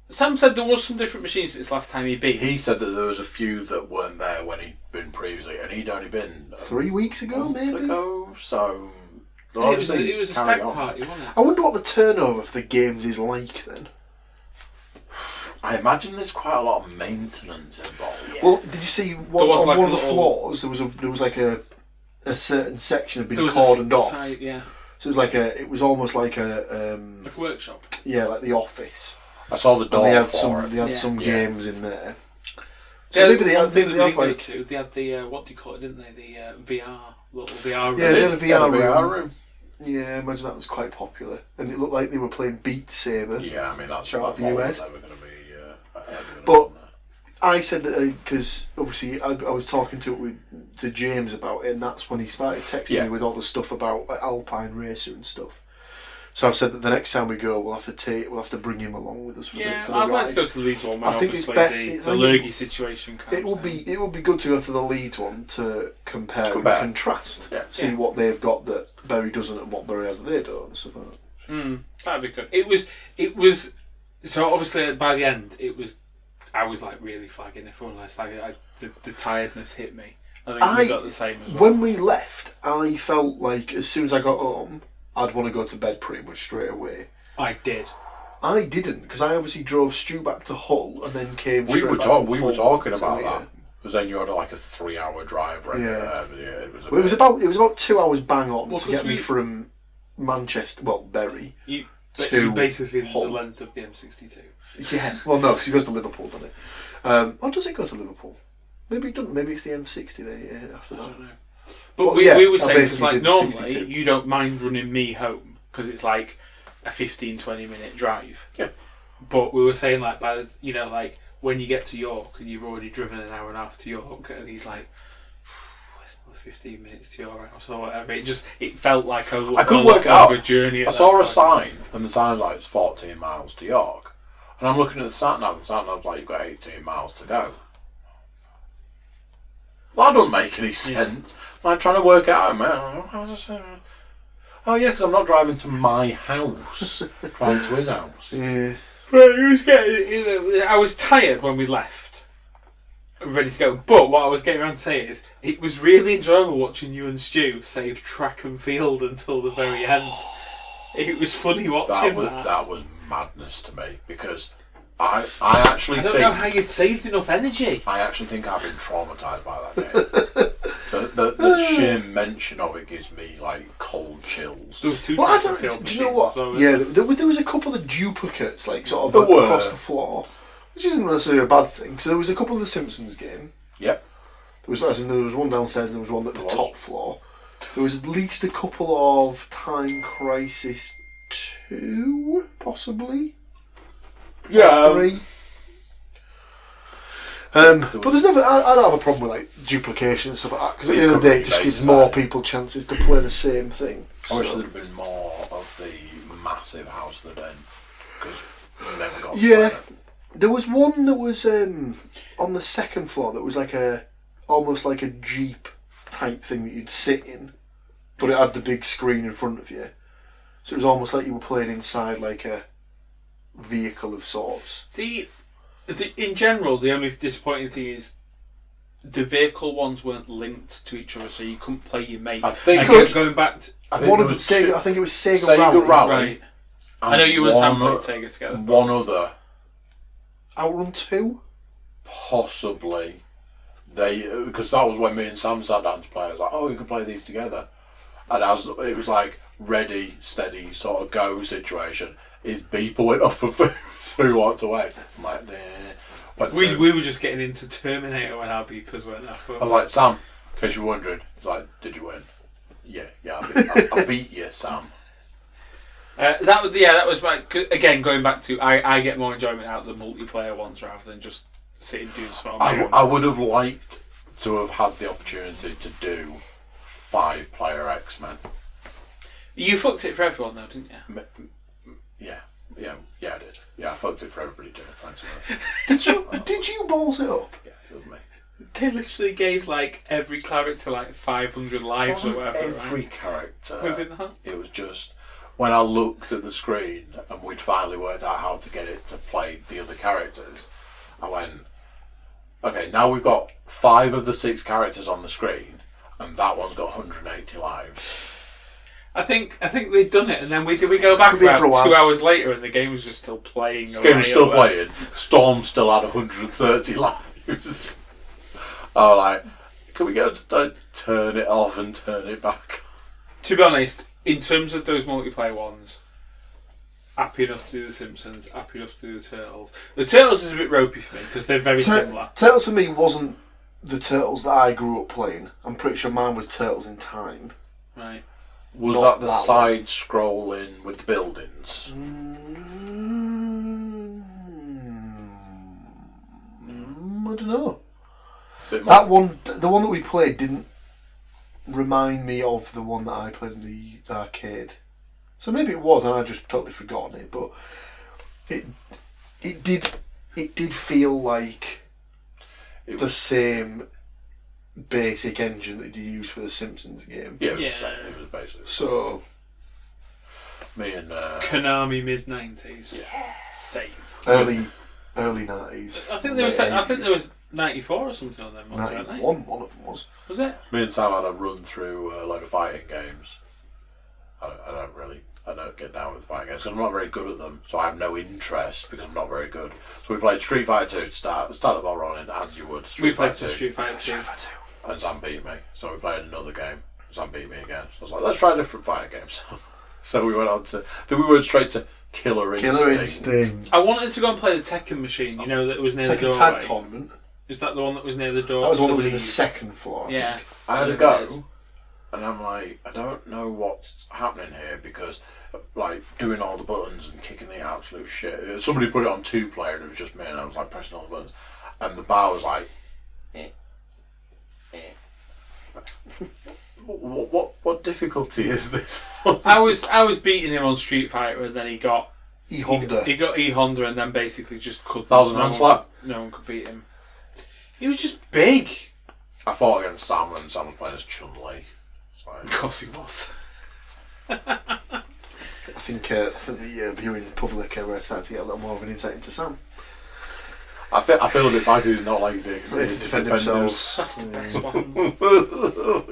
Sam said there was some different machines since last time he'd been. He said that there was a few that weren't there when he'd been previously, and he'd only been 3 weeks ago, maybe? So It was a stag party, wasn't it? I wonder what the turnover for the games is like then. I imagine there's quite a lot of maintenance involved. Yeah. Well, did you see on like one of the little- floors there was like a certain section had been There was cordoned off. side, yeah. So it was almost like a Like a workshop. yeah, like the office. I saw the door And they had Yeah. some Yeah. games in there. So maybe they have they had like they had the what do you call it? Didn't they? The VR little VR room. Yeah, they had a VR room. room. Yeah, I imagine that was quite popular. And it looked like they were playing Beat Saber. Yeah, I mean, that's Shout out never for you, going Ed. to be... But I said that because obviously I was talking to James about it, and that's when he started texting me with all the stuff about like, Alpine Racer and stuff. So I've said that the next time we go, we'll have to bring him along with us for the ride. I'd like to go to the Leeds one. When I think it's obviously best. the Lurgy situation comes. It would be good to go to the Leeds one to compare. And contrast. Yeah. See what they've got that Bury doesn't, and what Bury has that they don't, and stuff like that. That'd be good. It was. So obviously by the end, I was like really flagging everyone. The tiredness hit me. I think we got the same as well. When we left, I felt like as soon as I got home, I'd want to go to bed pretty much straight away. I did. I didn't, because I obviously drove Stu back to Hull and then came We straight were back from we were Hull talking to about here. that. Because then you had like a 3-hour drive right Yeah. there. It was Well, it was about 2 hours bang on Well, to get me from Manchester, Bury, You to basically Hull. the length of the M62. Yeah, well, no, because he goes to Liverpool, doesn't it? Or does it go to Liverpool? Maybe it doesn't. Maybe it's the M60 there after I that. don't know. But Well, we were I saying, because basically like did the normally 62. you don't mind running me home because it's like a 15-20 minute drive. Yeah. But we were saying like like when you get to York and you've already driven an hour and a half to York, and he's like, it's another 15 minutes to your house or whatever. It felt like I couldn't work out. A journey. I saw a sign, and the sign's like it's 14 miles to York. And I'm looking at the sat nav. The sat nav's like you've got 18 miles to go. Well, that doesn't make any sense. I'm trying to work out, man. Oh yeah, because I'm not driving to my house. Driving to his house. Yeah. I was tired when we left, ready to go. But what I was getting around to say is, it was really enjoyable watching you and Stu save track and field until the very end. It was funny watching that. That was madness to me because I actually I don't know how you'd saved enough energy. I actually think I've been traumatised by that game. the sheer mention of it gives me like cold chills. There was two Well, track and field do you know machines, what? so Yeah, there was a couple of duplicates, like sort of There were. across the floor, which isn't necessarily a bad thing. Because there was a couple of the Simpsons game. Yep. There was one downstairs and there was one at the top floor. There was at least a couple of Time Crisis 2, possibly. Yeah. 3. But there's never. I don't have a problem with like duplication and stuff like that because at the end of the day, it just gives more people chances to play the same thing. I wish there'd been more of the massive House of the Den because we never got to play it. There was one that was on the second floor that was like almost like a Jeep type thing that you'd sit in, but it had the big screen in front of you, so it was almost like you were playing inside like a vehicle of sorts. In general, the only disappointing thing is the vehicle ones weren't linked to each other, so you couldn't play your mate. I think going back to I think One there of was Sega, two- I think it was Sega Sega Rally. right. and I know you and Sam one played Sega together. One other, Outrun 2. possibly. Because that was when me and Sam sat down to play. I was like, oh, we can play these together. And it was like ready, steady, sort of go situation. His beeper went off for food, so he walked away. I'm like, nah. We were just getting into Terminator when our beepers went off. I was like, Sam, in case you're wondering, he's like, did you win? Yeah, I beat you, Sam. That was my, again, going back to I get more enjoyment out of the multiplayer ones rather than just sitting doing something. I would have liked to have had the opportunity to do 5-player X-Men. You fucked it for everyone though, didn't you? Yeah, I did. Yeah, I fucked it for everybody doing it. Thanks for that. Did you balls it up? Yeah, it was me. They literally gave like every character like 500 lives or whatever. Every right? character. Was it not? It was just when I looked at the screen and we'd finally worked out how to get it to play the other characters. I went, okay, now we've got 5 of the 6 characters on the screen, and that one's got 180 lives. I think they'd done it, and then we go back Could be for a about while. 2 hours later, and the game was just still playing. The game was still playing. Storm still had 130 lives. Oh, like, can we go to turn it off and turn it back? To be honest, in terms of those multiplayer ones, happy enough to do the Simpsons, happy enough to do the Turtles. The Turtles is a bit ropey for me because they're very similar. Turtles for me wasn't the Turtles that I grew up playing. I'm pretty sure mine was Turtles in Time. Right. Was Not that the that side scrolling with the buildings? I don't know. Bit more. That one, the one that we played, didn't remind me of the one that I played in the arcade. So maybe it was, and I just totally forgotten it. But it did feel like the same basic engine that you use for the Simpsons game. Yeah, it was the same. It was basically. So Me and Konami mid-90s. Yeah. Same. early 90s. I think there was 94 or something on them ones, weren't they? 91, one of them was. Was it? Me and Sam had a run through a load of fighting games. I don't get down with fighting games because I'm not very good at them, so I have no interest because I'm not very good. So we played Street Fighter 2 to start the ball rolling as you would. We played some Street Fighter 2. And Sam beat me, so we played another game. Sam beat me again. So I was like, let's try different fighting games. So we went on to. Then we went straight to Killer Instinct. I wanted to go and play the Tekken machine. You know that was near the Tekken doorway. Tag Tournament. Is that the one that was near the door? That was the one that was in the second floor. I think. I had a go, and I'm like, I don't know what's happening here because, like, doing all the buttons and kicking the absolute shit. Somebody put it on 2-player and it was just me, and I was like pressing all the buttons, and the bar was like, What difficulty is this? I was beating him on Street Fighter, and then he got E-Honda. He got E-Honda, and then basically just couldn't. 1,000 hand slap. No one could beat him. He was just big. I fought against Sam when Sam was playing as Chun-Li. Of course he was. I think the viewing public are starting to get a little more of an insight into Sam. I feel a bit bad because he's not like he's To defend themselves. That's the best ones.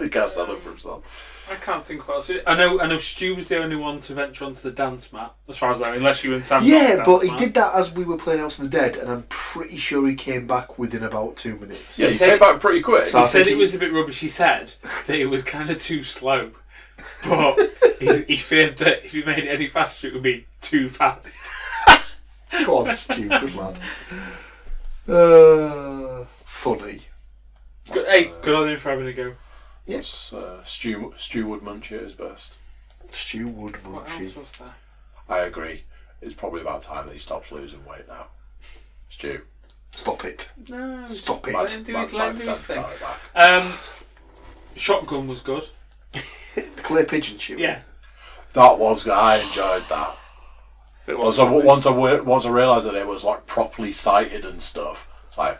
He can't stand up for himself. I can't think what else. I know Stu was the only one to venture onto the dance mat, as far as I know, unless you and Sam. Yeah, but he did that as we were playing House of the Dead, and I'm pretty sure he came back within about 2 minutes. Yeah, he came back pretty quick. He said it was a bit rubbish. He said that it was kind of too slow, but he feared that if he made it any faster, it would be too fast. Go on, Stu, good lad. Funny. Good on him for having a go. Yes. Stu would munch at his best. Stu would What munch else it. was there? I agree. It's probably about time that he stops losing weight now. Stu. Stop it. No, Stop it. Let him do his thing. Back. Shotgun was good. The clay pigeon shoot. Yeah. That was good. I enjoyed that. Once I realised that it was like properly sighted and stuff, it's like,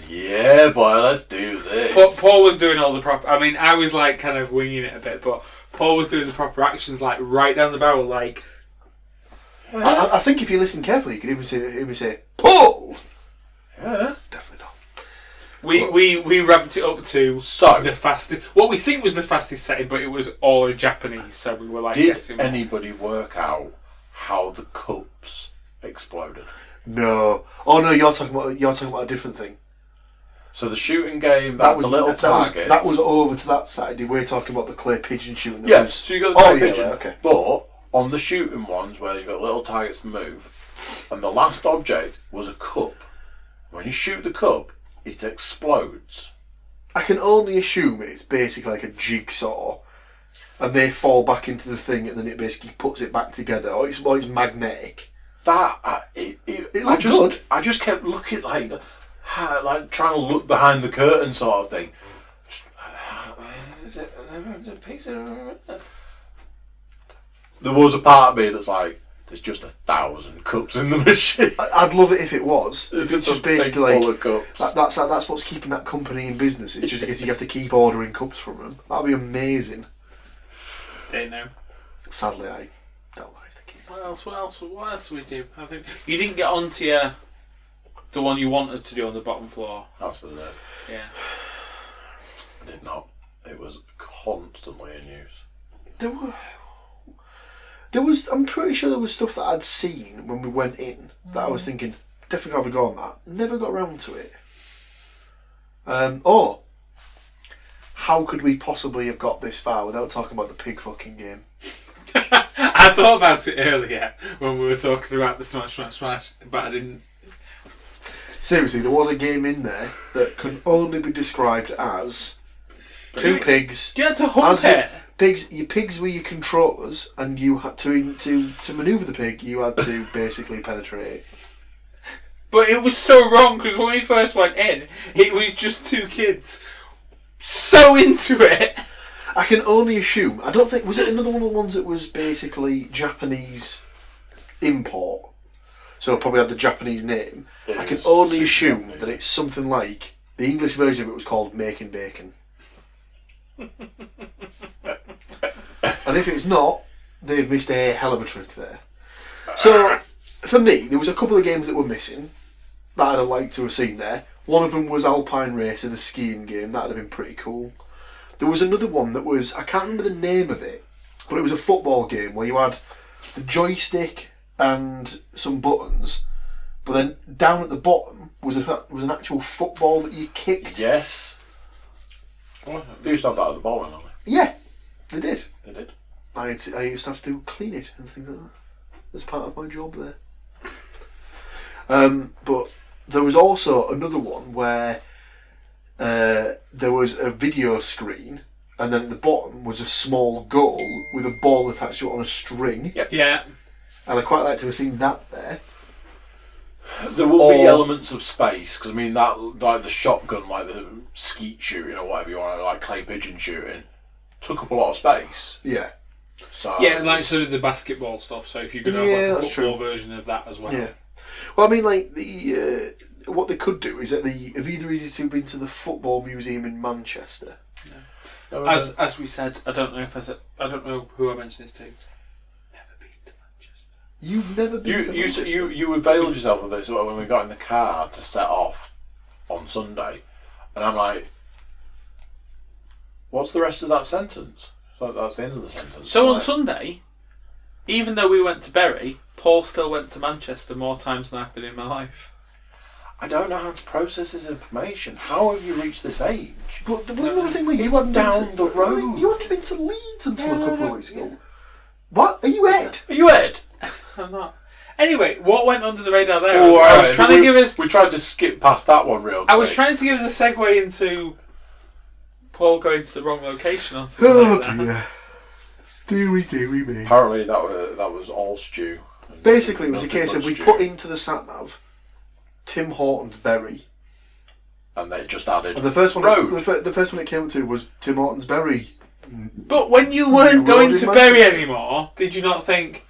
yeah, boy, let's do this. Paul was doing all the proper. I mean, I was like kind of winging it a bit, but Paul was doing the proper actions, like right down the barrel, like. I think if you listen carefully, you could even say, Paul! Yeah. Definitely not. We ramped it up to the fastest. What we think was the fastest setting, but it was all in Japanese, so we were like guessing. Did anybody work out how the cups exploded? No. Oh no, you're talking about a different thing. So the shooting game, that was the little targets. That was over to that side. We're talking about the clay pigeon shooting. Yeah, so you got the clay pigeon. Right, okay. But on the shooting ones where you got little targets to move, and the last object was a cup. When you shoot the cup, it explodes. I can only assume it's basically like a jigsaw, and they fall back into the thing, and then it basically puts it back together, or it's magnetic. It looked good. I just kept looking like trying to look behind the curtain sort of thing. Is it a piece of... There was a part of me that's like, there's just 1,000 cups in the machine. I'd love it if it was. If it's just basically full of cups. That's what's keeping that company in business. It's just because you have to keep ordering cups from them. That'd be amazing. Don't know. Sadly, I don't like the keep. What else we do? I think you didn't get onto the one you wanted to do on the bottom floor. That's the net. Yeah. I did not. It was constantly in use. I'm pretty sure there was stuff that I'd seen when we went in that I was thinking, definitely have a go on that. Never got around to it. How could we possibly have got this far without talking about the pig fucking game? I thought about it earlier when we were talking about the Smash, but I didn't. Seriously, there was a game in there that can only be described as two pigs. You had to hunt it. Your pigs were your controllers, and you had to manoeuvre the pig. You had to basically penetrate. But it was so wrong because when we first went in, it was just two kids so into it. I can only assume. I don't think was it another one of the ones that was basically Japanese import. So it probably had the Japanese name. I can only assume that it's something like the English version of it was called Making Bacon. And if it's not, they've missed a hell of a trick there. So, for me, there was a couple of games that were missing that I'd have liked to have seen there. One of them was Alpine Racer, the skiing game. That would have been pretty cool. There was another one that was, I can't remember the name of it, but it was a football game where you had the joystick and some buttons, but then down at the bottom was an actual football that you kicked. Yes. Well, they used to have that at the bottom, didn't they? Yeah, they did. They did. I used to have to clean it and things like that as part of my job there. But there was also another one where there was a video screen, and then at the bottom was a small goal with a ball attached to it on a string. Yep. Yeah. And I'd quite like to have seen that there. There will be elements of space, because I mean that, like the shotgun, like the skeet shooting or whatever you want, like clay pigeon shooting, took up a lot of space. Yeah. So Yeah, like so did the basketball stuff. So if you could have like a football version of that as well. Yeah. Well, I mean, like what they could do is that have either of you two been to the football museum in Manchester? No. As we said, I don't know who I mentioned this to. Never been to Manchester. You've never been to Manchester? You availed yourself of this when we got in the car to set off on Sunday, and I'm like, what's the rest of that sentence? So that's the end of the sentence. So on Sunday, even though we went to Bury, Paul still went to Manchester more times than I've been in my life. I don't know how to process this information. How have you reached this age? But there wasn't anything where you It's hadn't down been the road. You hadn't been to Leeds until a couple of weeks ago. What? Are you Ed? Are you Ed? I'm not. Anyway, what went under the radar there? Oh, I was trying to give us. We tried to skip past that one real quick. I was trying to give us a segue into Paul going to the wrong location. On Oh dear. Deary me. Apparently that was all stew. Basically, it was a case Nothing of we but put stew. into the sat-nav Tim Horton's Bury. And they just added And the first one, road. the first one it came to was Tim Horton's Bury. But when you weren't going road to in Bury Manchester. anymore, did you not think,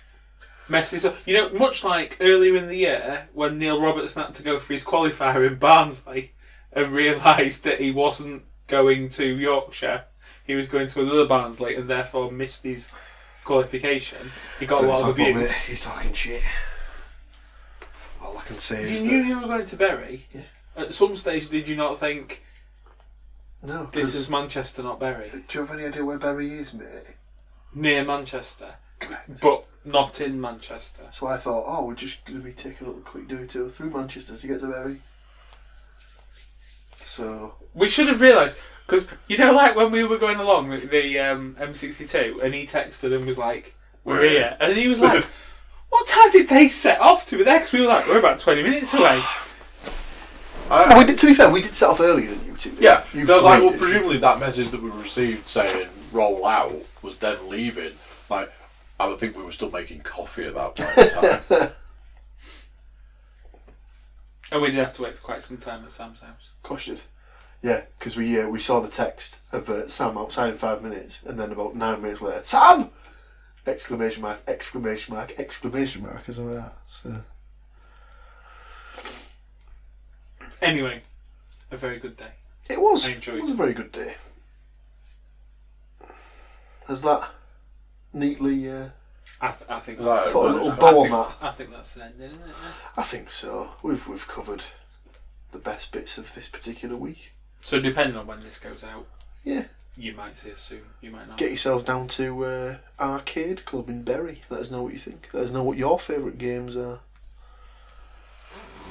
mess this up? You know, much like earlier in the year when Neil Robertson had to go for his qualifier in Barnsley and realised that he wasn't going to Yorkshire, he was going to another Barnsley and therefore missed his qualification. He got a lot of abuse. You're talking shit. All I can say is You knew you were going to Bury. Yeah. At some stage, did you not think no. this 'cause is Manchester, not Bury? do you have any idea where Bury is, mate? Near Manchester, Correct. but not in Manchester. So I thought, we're just going to be taking a little quick detour through Manchester to get to Bury. So We should have realised, because you know, like when we were going along the M62, and he texted and was like, "We're here," and he was like, "What time did they set off to be there?" Because we were like, "We're about 20 minutes away." to be fair, we did set off earlier than you two. Yeah, You because like, well, did. presumably that message that we received saying roll out was them leaving. Like, I would think we were still making coffee at that point in time. And we did have to wait for quite some time at Sam's house. Gosh, did. Yeah, because we saw the text of Sam outside in 5 minutes, and then about 9 minutes later, Sam! Exclamation mark, exclamation mark, exclamation mark, as well that. So. Anyway, a very good day. It was. I enjoyed It was it. a very good day. Has that neatly I think Right. that's put a little bow on that? I think that's an ending, isn't it? I think so. We've covered the best bits of this particular week. So depending on when this goes out, Yeah. you might see us soon. You might not. Get yourselves down to Arcade Club in Bury. Let us know what you think. Let us know what your favourite games are.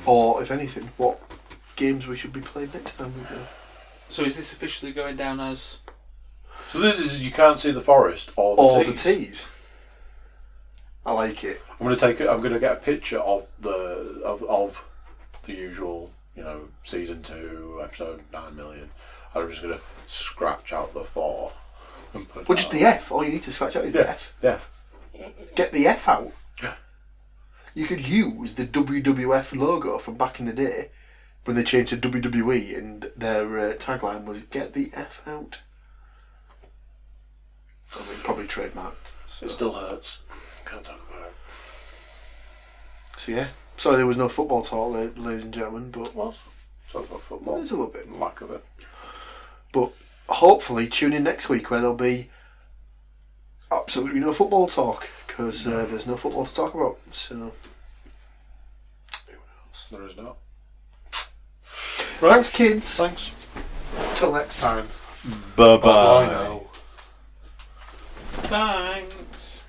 Or, if anything, what games we should be playing next time we go. So is this officially going down as? So this is you can't see the forest or the Or tees. the teas. I like it. I'm going to get a picture of the usual, season 2, episode 9 million. I'm just going to scratch out the 4 Well, just the F. All you need to scratch out is the F. Yeah. Get the F out. Yeah. You could use the WWF logo from back in the day when they changed to WWE and their tagline was "Get the F out." I mean, probably trademarked. So. It still hurts. Can't talk about it. So yeah, sorry there was no football talk, ladies and gentlemen, but Talk about football. there's a little bit Lack of it. But hopefully tune in next week where there'll be absolutely no football talk because there's no football to talk about. So who knows? There is not. Thanks, kids. Thanks. Till next time. Bye-bye. Bye now. Thanks.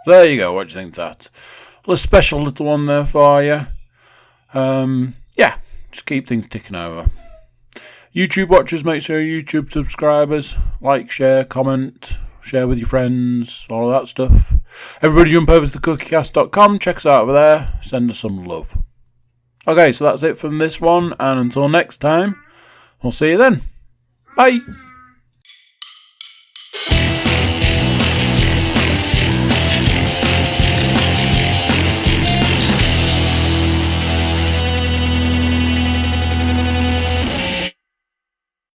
There you go. What do you think of that? A special little one there for you. Yeah, just keep things ticking over. YouTube watchers, make sure you're YouTube subscribers. Like, share, comment, share with your friends, all of that stuff. Everybody jump over to cookiecast.com, check us out over there, send us some love. Okay, so that's it from this one, and until next time, we'll see you then. Bye!